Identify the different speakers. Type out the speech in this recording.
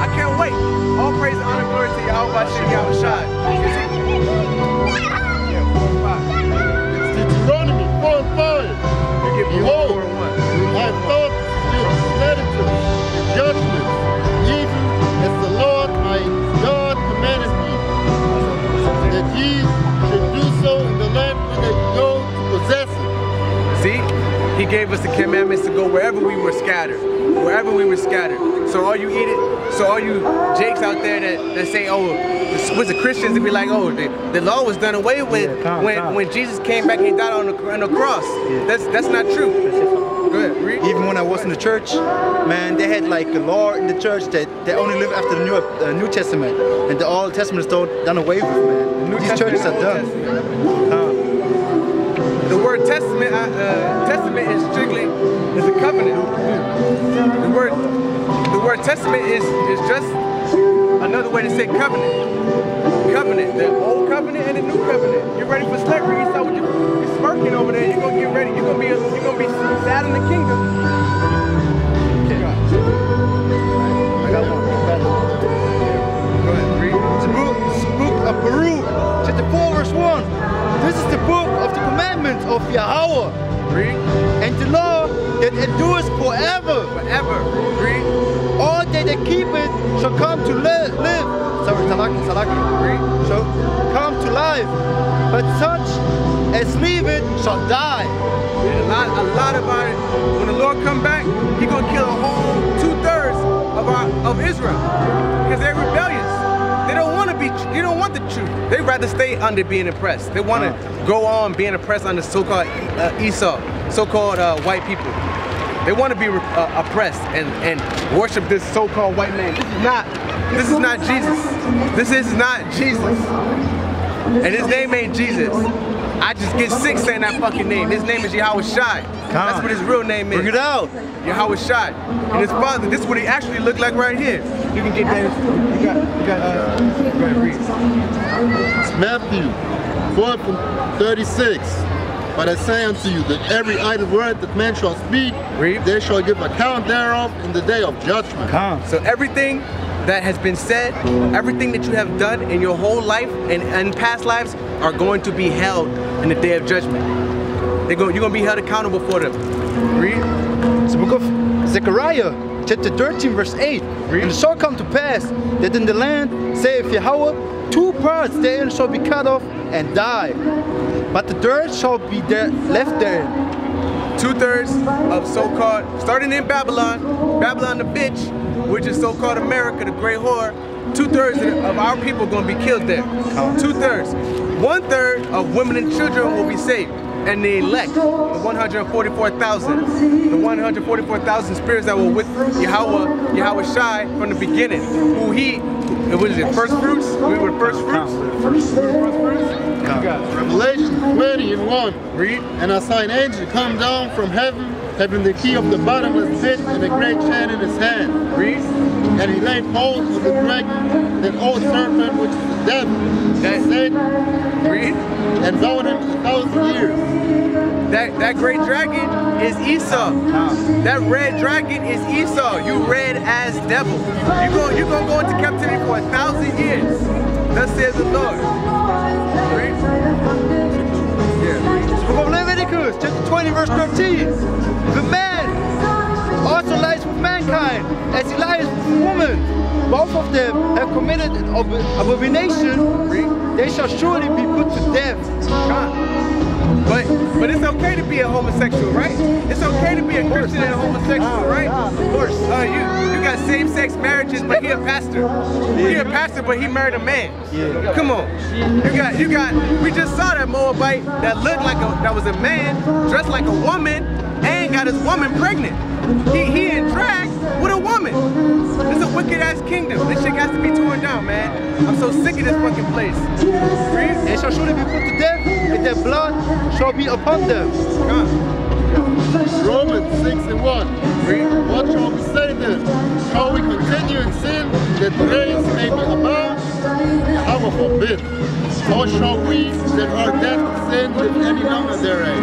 Speaker 1: I can't wait. All praise and honor, glory to Yahweh Bashem, Yahweh Shai.
Speaker 2: Deuteronomy 4:5.
Speaker 1: You give me 4 and 1.
Speaker 2: I have taught you statutes and judgments, even as the Lord my God commanded me, that ye should do so in the land whither you go to possess it.
Speaker 1: See, he gave us the commandments to go wherever we were scattered. Wherever we were scattered. So all you Jakes out there that say, oh, with the Christians, and be like, oh, the law was done away with when Jesus came back and he died on the cross. That's not true. Go ahead, read.
Speaker 3: Even when I was in the church, man, they had like a law in the church that they only live after the New Testament, and the Old Testament is done away with, man. These churches are done.
Speaker 1: The word testament is strictly a covenant. The word testament is just another way to say covenant. Covenant, the old covenant and the new covenant. You're ready for slavery. You saw what you're smirking over there. You're gonna get ready. You're gonna be sad in the kingdom. I got one. Go ahead, read.
Speaker 3: The book of Baruch, chapter 4, verse 1. This is the book of the commandments of Yahweh.
Speaker 1: Read.
Speaker 3: And the law that endures forever.
Speaker 1: Forever. Read.
Speaker 3: All they that keep it shall come to live. Sorry, Salaki.
Speaker 1: Read.
Speaker 3: Shall come to life. But such as leave it shall die.
Speaker 1: And a lot about it. When the Lord come back, He's gonna kill a whole 2/3 of Israel because they're rebellious. They don't want to be. They don't want the truth. They rather stay under being oppressed. They want to go on being oppressed under so-called Esau, so-called white people. They want to be oppressed and worship this so-called white man. This is not Jesus. This is not Jesus. And his name ain't Jesus. I just get sick saying that fucking name. His name is Yahweh Shai. That's what his real name is.
Speaker 3: Bring it out.
Speaker 1: Yahweh Shai. And his father, this is what he actually looked like right here. You can get that. You got read.
Speaker 2: It's Matthew 4:36. But I say unto you that every idle word that man shall speak, they shall give account thereof in the day of judgment.
Speaker 1: So everything that has been said, everything that you have done in your whole life and past lives are going to be held in the day of judgment. You're going to be held accountable for them. Read.
Speaker 3: It's the book of Zechariah, chapter 13, verse 8.
Speaker 1: Read.
Speaker 3: And it shall come to pass that in the land, saith Yahweh, 2 parts therein shall be cut off and die, but the third shall be left therein.
Speaker 1: 2/3 of so-called, starting in Babylon the bitch, which is so-called America, the great whore. 2/3 of our people are going to be killed there. 2/3. 1/3 of women and children will be saved. And the elect, the 144,000. The 144,000 spirits that were with Yahweh Shai from the beginning. What is it, first fruits? We were first fruits?
Speaker 2: Revelation 20:1.
Speaker 1: Read.
Speaker 2: And I saw an angel come down from heaven, having the key of the bottomless pit and a great chain in his hand.
Speaker 1: Read.
Speaker 2: And he laid hold of the dragon, that old serpent which is the devil, Satan,
Speaker 1: read.
Speaker 2: and bound him 1,000 years.
Speaker 1: That great dragon is Esau. That red dragon is Esau. You read as devil. You're gonna go into captivity for 1,000 years. Thus says the Lord. Read.
Speaker 3: The book of Leviticus, chapter 20, verse 13. The man also lies with mankind, as he lies with woman. Both of them have committed an abomination. They shall surely be put to death.
Speaker 1: But it's okay to be a homosexual, right? It's okay to be a Christian and a homosexual, right?
Speaker 3: Of course.
Speaker 1: You got same-sex marriages, but he a pastor. He a pastor, but he married a man. Come on. You got. We just saw that Moabite that looked like that was a man, dressed like a woman, and got his woman pregnant. He in drag with a woman. It's a wicked ass kingdom. This shit has to be torn down, man. I'm so sick of this fucking place.
Speaker 3: They shall surely be put to death, and their blood shall be upon them.
Speaker 2: Romans 6:1. What shall we say then? Shall we continue in sin that grace may be abound? How forbid. Or shall we that are dead to sin live any longer therein?